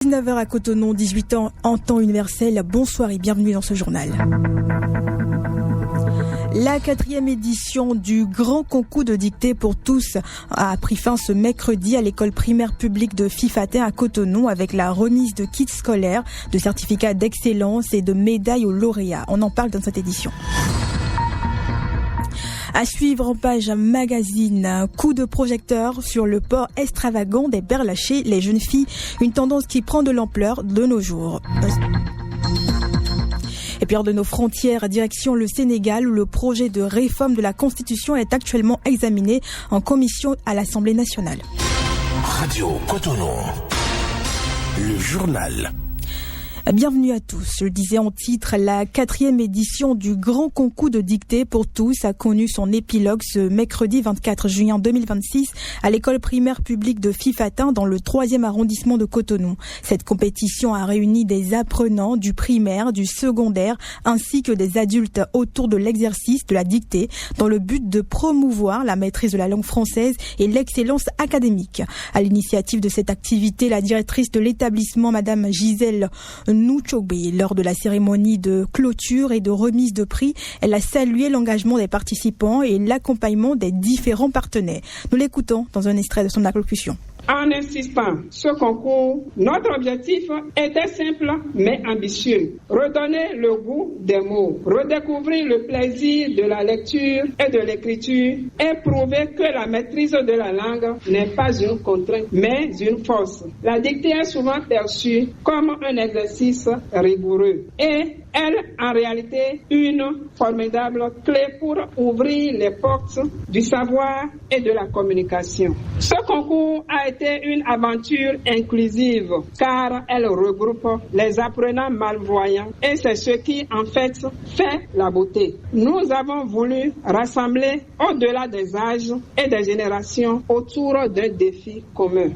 19h à Cotonou, 18h en temps universel. Bonsoir et bienvenue dans ce journal. La 4e édition du grand concours de dictée pour tous a pris fin ce mercredi à l'école primaire publique de Fifatin à Cotonou avec la remise de kits scolaires, de certificats d'excellence et de médailles aux lauréats. On en parle dans cette édition. À suivre en page magazine, un coup de projecteur sur le port extravagant des perles chez les jeunes filles, une tendance qui prend de l'ampleur de nos jours. Et puis hors de nos frontières, direction le Sénégal, où le projet de réforme de la Constitution est actuellement examiné en commission à l'Assemblée nationale. Radio Cotonou, le journal. Bienvenue à tous. Je le disais en titre, la 4e édition du grand concours de dictée pour tous a connu son épilogue ce mercredi 24 juin 2026 à l'école primaire publique de Fifatin dans le 3e arrondissement de Cotonou. Cette compétition a réuni des apprenants du primaire, du secondaire ainsi que des adultes autour de l'exercice de la dictée dans le but de promouvoir la maîtrise de la langue française et l'excellence académique. À l'initiative de cette activité, la directrice de l'établissement, Madame Gisèle Nouchobé, lors de la cérémonie de clôture et de remise de prix, elle a salué l'engagement des participants et l'accompagnement des différents partenaires. Nous l'écoutons dans un extrait de son allocution. En insistant ce concours, notre objectif était simple mais ambitieux. Redonner le goût des mots, redécouvrir le plaisir de la lecture et de l'écriture et prouver que la maîtrise de la langue n'est pas une contrainte mais une force. La dictée est souvent perçue comme un exercice rigoureux et elle, en réalité, une formidable clé pour ouvrir les portes du savoir et de la communication. Ce concours a été une aventure inclusive car elle regroupe les apprenants malvoyants et c'est ce qui, en fait la beauté. Nous avons voulu rassembler au-delà des âges et des générations autour d'un défi commun.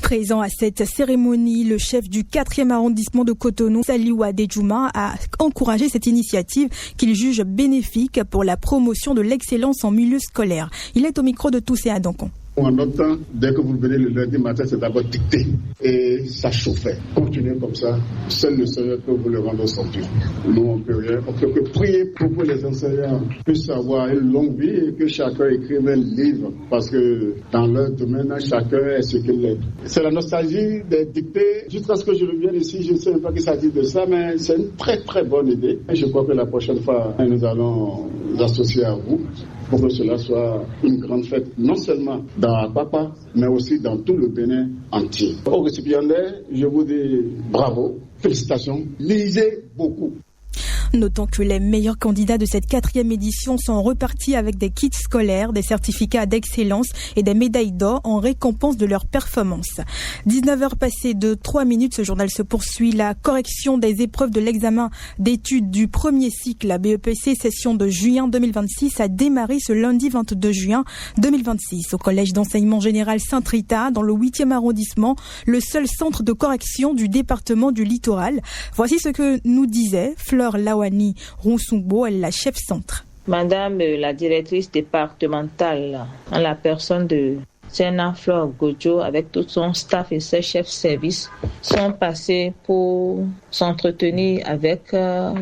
Présent à cette cérémonie, le chef du 4e arrondissement de Cotonou, Saliou Adedjouma, a encouragé cette initiative qu'il juge bénéfique pour la promotion de l'excellence en milieu scolaire. Il est au micro de Toussé Adonkon. En notre temps, dès que vous venez le lundi matin, c'est d'abord dicté. Et ça chauffait. Continuez comme ça. Seul le Seigneur peut vous le rendre sortir. Nous, on peut rien. On peut que prier pour que les enseignants puissent avoir une longue vie et que chacun écrive un livre. Parce que dans leur domaine, chacun est ce qu'il est. C'est la nostalgie des dictées. Jusqu'à ce que je revienne ici, je ne sais pas qui s'agit de ça, mais c'est une très très bonne idée. Et je crois que la prochaine fois, nous allons nous associer à vous pour que cela soit une grande fête, non seulement dans Apapa, mais aussi dans tout le Bénin entier. Aux récipiendaires, je vous dis bravo, félicitations, lisez beaucoup. Notons que les meilleurs candidats de cette 4e édition sont repartis avec des kits scolaires, des certificats d'excellence et des médailles d'or en récompense de leur performance. 19h passées de 3 minutes, ce journal se poursuit. La correction des épreuves de l'examen d'études du premier cycle à BEPC session de juin 2026 a démarré ce lundi 22 juin 2026 au collège d'enseignement général Saint-Rita dans le 8e arrondissement, le seul centre de correction du département du Littoral. Voici ce que nous disait Fleur Lawani Roussungbo, elle est la chef centre. Madame la directrice départementale, en la personne de Sena Fleur Gojo, avec tout son staff et ses chefs services, sont passés pour s'entretenir avec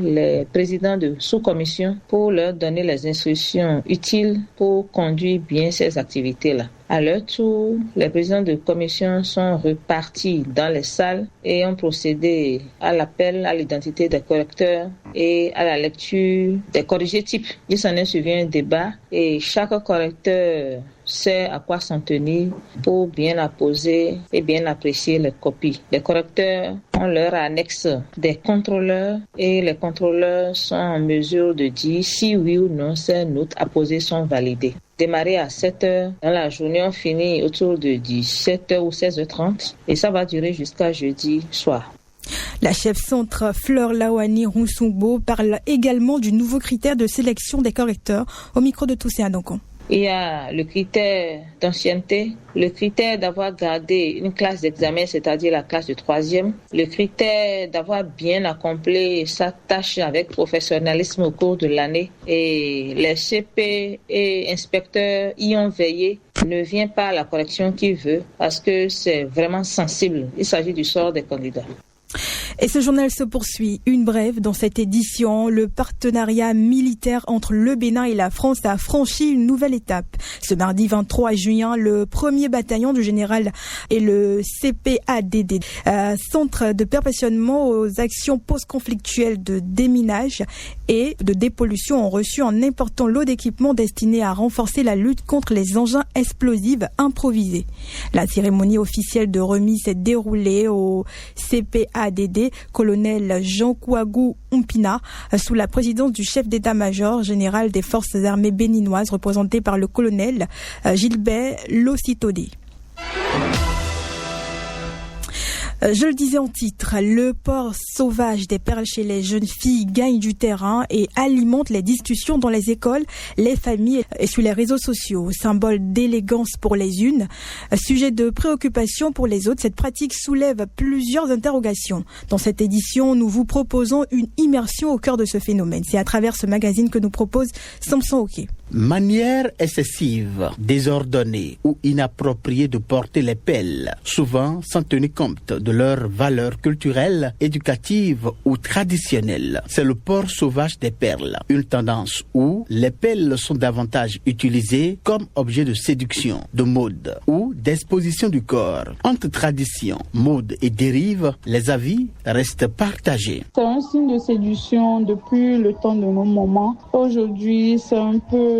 les présidents de sous-commission pour leur donner les instructions utiles pour conduire bien ces activités-là. À leur tour, les présidents de commission sont repartis dans les salles et ont procédé à l'appel à l'identité des correcteurs et à la lecture des corrigés types. Il s'en est suivi un débat et chaque correcteur sait à quoi s'en tenir pour bien la poser et bien apprécier les copies. Les correcteurs ont leur annexe des contrôleurs et les contrôleurs sont en mesure de dire si oui ou non ces notes apposées sont validées. Démarrer à 7h. Dans la journée, on finit autour de 17h ou 16h30 et ça va durer jusqu'à jeudi soir. La chef centre Fleur Lawani Roussungbo parle également du nouveau critère de sélection des correcteurs au micro de Toussé Adonkon. Il y a le critère d'ancienneté, le critère d'avoir gardé une classe d'examen, c'est-à-dire la classe de 3e, le critère d'avoir bien accompli sa tâche avec professionnalisme au cours de l'année. Et les CP et inspecteurs y ont veillé. Ne vient pas à la correction qu'il veut parce que c'est vraiment sensible. Il s'agit du sort des candidats. Et ce journal se poursuit. Une brève dans cette édition. Le partenariat militaire entre le Bénin et la France a franchi une nouvelle étape. Ce mardi 23 juin, le 1er bataillon du général et le CPADD, centre de perfectionnement aux actions post-conflictuelles de déminage et de dépollution, ont reçu un important lot d'équipements destinés à renforcer la lutte contre les engins explosifs improvisés. La cérémonie officielle de remise s'est déroulée au CPADD, colonel Jean Kouagou Umpina, sous la présidence du chef d'état-major général des forces armées béninoises, représenté par le colonel Gilbert Locitodé. Je le disais en titre, le port sauvage des perles chez les jeunes filles gagne du terrain et alimente les discussions dans les écoles, les familles et sur les réseaux sociaux. Symbole d'élégance pour les unes, sujet de préoccupation pour les autres, cette pratique soulève plusieurs interrogations. Dans cette édition, nous vous proposons une immersion au cœur de ce phénomène. C'est à travers ce magazine que nous propose Samson Oké. Manière excessive, désordonnée ou inappropriée de porter les pelles, souvent sans tenir compte de leurs valeurs culturelles, éducatives ou traditionnelles. C'est le port sauvage des perles, une tendance où les pelles sont davantage utilisées comme objet de séduction, de mode ou d'exposition du corps. Entre tradition, mode et dérive, les avis restent partagés. C'est un signe de séduction depuis le temps de nos moments. Aujourd'hui, c'est un peu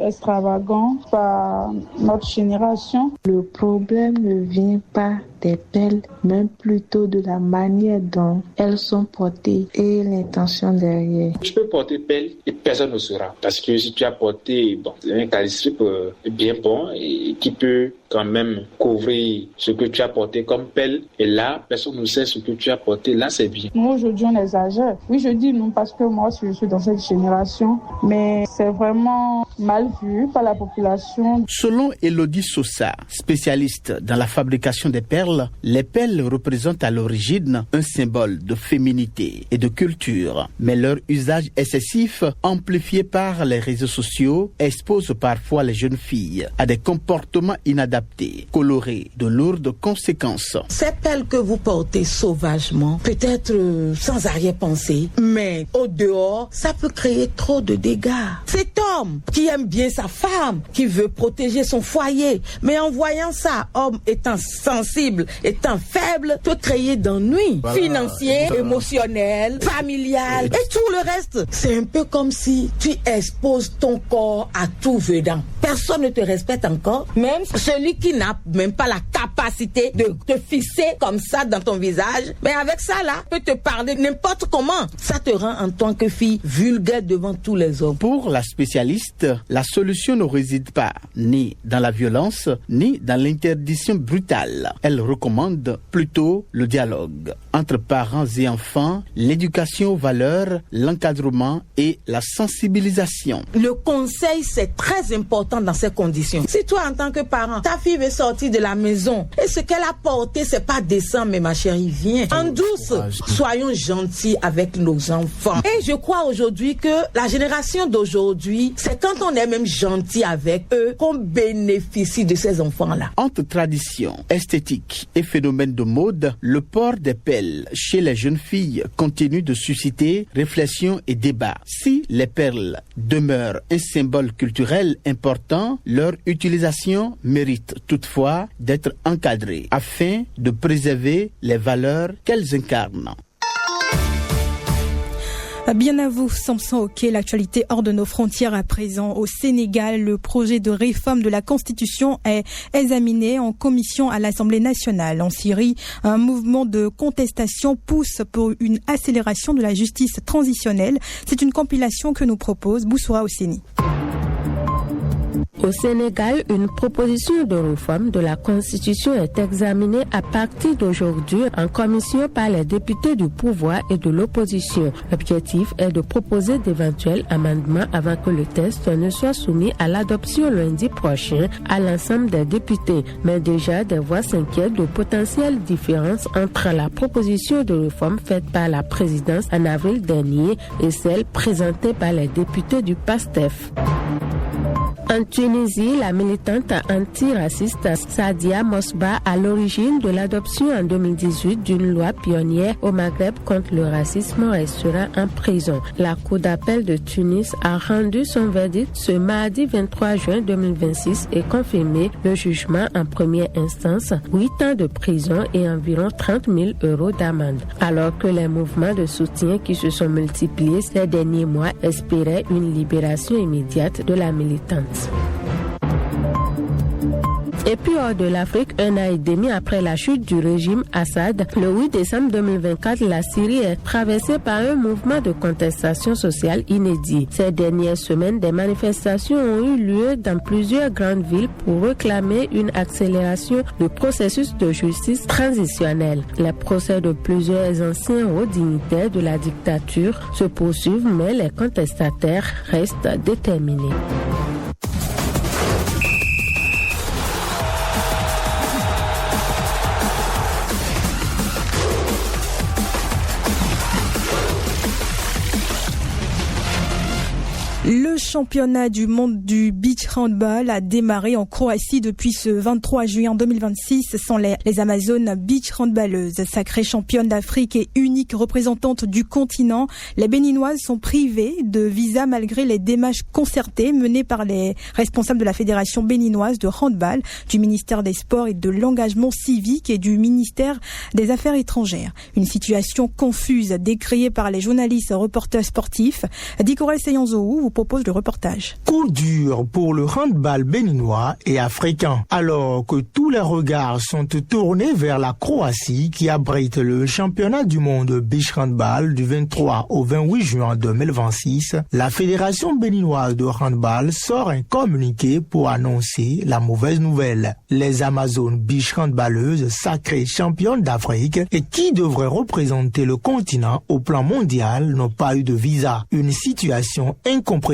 extravagant par notre génération. Le problème ne vient pas des pelles, mais plutôt de la manière dont elles sont portées et l'intention derrière. Tu peux porter pelle et personne ne saura. Parce que si tu as porté un calistrip bien bon et qui peut quand même couvrir ce que tu as porté comme pelle, et là, personne ne sait ce que tu as porté, là c'est bien. Nous aujourd'hui on exagère. Oui, je dis non parce que moi je suis dans cette génération, mais c'est vraiment mal vu par la population. Selon Elodie Sosa, spécialiste dans la fabrication des perles, les pelles représentent à l'origine un symbole de féminité et de culture, mais leur usage excessif, amplifié par les réseaux sociaux, expose parfois les jeunes filles à des comportements inadaptés, colorés, de lourdes conséquences. Ces pelles que vous portez sauvagement, peut-être sans arrière-pensée, mais au dehors, ça peut créer trop de dégâts. Cet homme qui aime bien sa femme, qui veut protéger son foyer, mais en voyant ça, homme étant sensible, étant faible, peut créer d'ennuis financiers, émotionnels, familial et tout le reste. C'est un peu comme si tu exposes ton corps à tout venant. Personne ne te respecte encore, même celui qui n'a même pas la capacité de te fixer comme ça dans ton visage. Mais avec ça là, peut te parler n'importe comment. Ça te rend en tant que fille vulgaire devant tous les hommes. Pour la spécialiste, la solution ne réside pas ni dans la violence, ni dans l'interdiction brutale. Elle recommande plutôt le dialogue entre parents et enfants, l'éducation aux valeurs, l'encadrement et la sensibilisation. Le conseil, c'est très important dans ces conditions. Si toi, en tant que parent, ta fille veut sortir de la maison et ce qu'elle a porté, c'est pas décent, mais ma chérie, viens. En douce, soyons gentils avec nos enfants. Et je crois aujourd'hui que la génération d'aujourd'hui, c'est quand on est même gentil avec eux qu'on bénéficie de ces enfants-là. Entre tradition, esthétique et phénomène de mode, le port des pelles chez les jeunes filles continue de susciter réflexion et débat. Si les perles demeurent un symbole culturel important, leur utilisation mérite toutefois d'être encadrée afin de préserver les valeurs qu'elles incarnent. Bien à vous, Samson Oké. L'actualité hors de nos frontières à présent. Au Sénégal, le projet de réforme de la Constitution est examiné en commission à l'Assemblée nationale. En Syrie, un mouvement de contestation pousse pour une accélération de la justice transitionnelle. C'est une compilation que nous propose Boussoura Osseni. Au Sénégal, une proposition de réforme de la Constitution est examinée à partir d'aujourd'hui en commission par les députés du pouvoir et de l'opposition. L'objectif est de proposer d'éventuels amendements avant que le texte ne soit soumis à l'adoption lundi prochain à l'ensemble des députés. Mais déjà, des voix s'inquiètent de potentielles différences entre la proposition de réforme faite par la présidence en avril dernier et celle présentée par les députés du PASTEF. En Tunisie, la militante antiraciste Sadia Mosba à l'origine de l'adoption en 2018 d'une loi pionnière au Maghreb contre le racisme restera en prison. La Cour d'appel de Tunis a rendu son verdict ce mardi 23 juin 2026 et confirmé le jugement en première instance, 8 ans de prison et environ 30 000 € d'amende. Alors que les mouvements de soutien qui se sont multipliés ces derniers mois espéraient une libération immédiate de la militante. Et puis hors de l'Afrique, un an et demi après la chute du régime Assad, le 8 décembre 2024, la Syrie est traversée par un mouvement de contestation sociale inédit. Ces dernières semaines, des manifestations ont eu lieu dans plusieurs grandes villes pour réclamer une accélération du processus de justice transitionnelle. Les procès de plusieurs anciens hauts dignitaires de la dictature se poursuivent, mais les contestataires restent déterminés. Le championnat du monde du beach handball a démarré en Croatie depuis ce 23 juin 2026 sans les Amazones beach handballeuses. Sacrées championnes d'Afrique et uniques représentantes du continent, les Béninoises sont privées de visa malgré les démarches concertées menées par les responsables de la Fédération béninoise de handball, du ministère des Sports et de l'Engagement civique et du ministère des Affaires étrangères. Une situation confuse décriée par les journalistes et reporters sportifs. Dicorel Seyanzou vous propose le reportage. Coup dur pour le handball béninois et africain. Alors que tous les regards sont tournés vers la Croatie qui abrite le championnat du monde beach handball du 23 au 28 juin 2026, la Fédération béninoise de handball sort un communiqué pour annoncer la mauvaise nouvelle. Les Amazones beach handballeuses, sacrées championnes d'Afrique et qui devraient représenter le continent au plan mondial, n'ont pas eu de visa. Une situation incompréhensible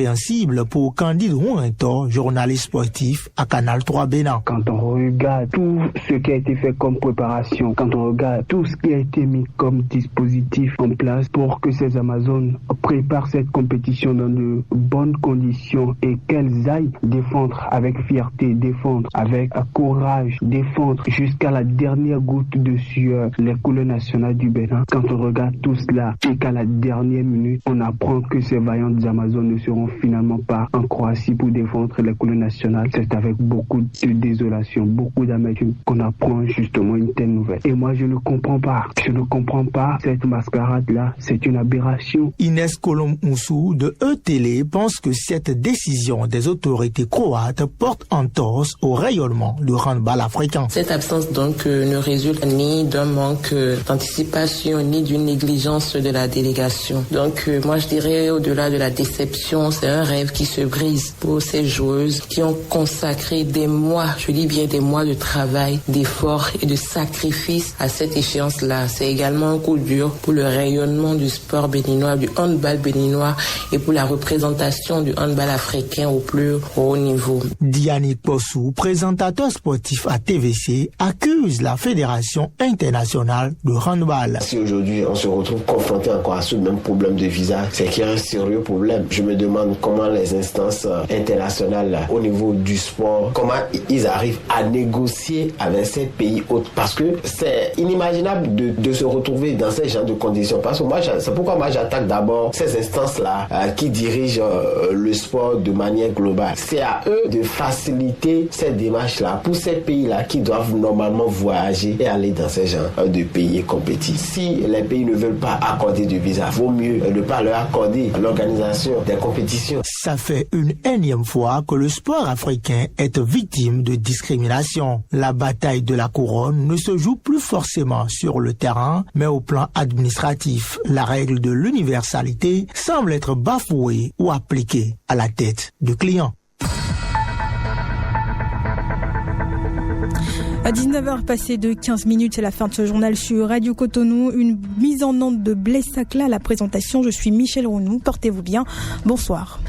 pour Candide Rouentor, journaliste sportif à Canal 3 Bénin. Quand on regarde tout ce qui a été fait comme préparation, quand on regarde tout ce qui a été mis comme dispositif en place pour que ces Amazones préparent cette compétition dans de bonnes conditions et qu'elles aillent défendre avec fierté, défendre avec courage, défendre jusqu'à la dernière goutte de sueur les couleurs nationales du Bénin. Quand on regarde tout cela et qu'à la dernière minute, on apprend que ces vaillantes Amazones ne seront finalement pas en Croatie pour défendre les couleurs nationales. C'est avec beaucoup de désolation, beaucoup d'amertume qu'on apprend justement une telle nouvelle. Et moi, je ne comprends pas. Je ne comprends pas cette mascarade-là. C'est une aberration. Inès Colom-Moussou de E-Télé pense que cette décision des autorités croates porte entorse au rayonnement du handball africain. Cette absence donc ne résulte ni d'un manque d'anticipation ni d'une négligence de la délégation. Donc moi je dirais au-delà de la déception, c'est un rêve qui se brise pour ces joueuses qui ont consacré des mois, je dis bien des mois de travail, d'efforts et de sacrifices à cette échéance-là. C'est également un coup dur pour le rayonnement du sport béninois, du handball béninois et pour la représentation du handball africain au plus haut niveau. Dianique Possou, présentateur sportif à TVC, accuse la Fédération internationale de handball. Si aujourd'hui on se retrouve confronté encore à ce même problème de visa, c'est qu'il y a un sérieux problème. Je me demande comment les instances internationales au niveau du sport, comment ils arrivent à négocier avec ces pays autres, parce que c'est inimaginable de se retrouver dans ces genres de conditions. Parce que moi, c'est pourquoi moi j'attaque d'abord ces instances-là qui dirigent le sport de manière globale. C'est à eux de faciliter ces démarches-là pour ces pays-là qui doivent normalement voyager et aller dans ces genres de pays et compétir. Si les pays ne veulent pas accorder de visa, vaut mieux ne pas leur accorder l'organisation des compétitions. Ça fait une énième fois que le sport africain est victime de discrimination. La bataille de la couronne ne se joue plus forcément sur le terrain, mais au plan administratif. La règle de l'universalité semble être bafouée ou appliquée à la tête du client. À 19h passé de 15 minutes, c'est la fin de ce journal sur Radio Cotonou. Une mise en onde de Blaise Sacla à la présentation. Je suis Michel Rounou. Portez-vous bien. Bonsoir.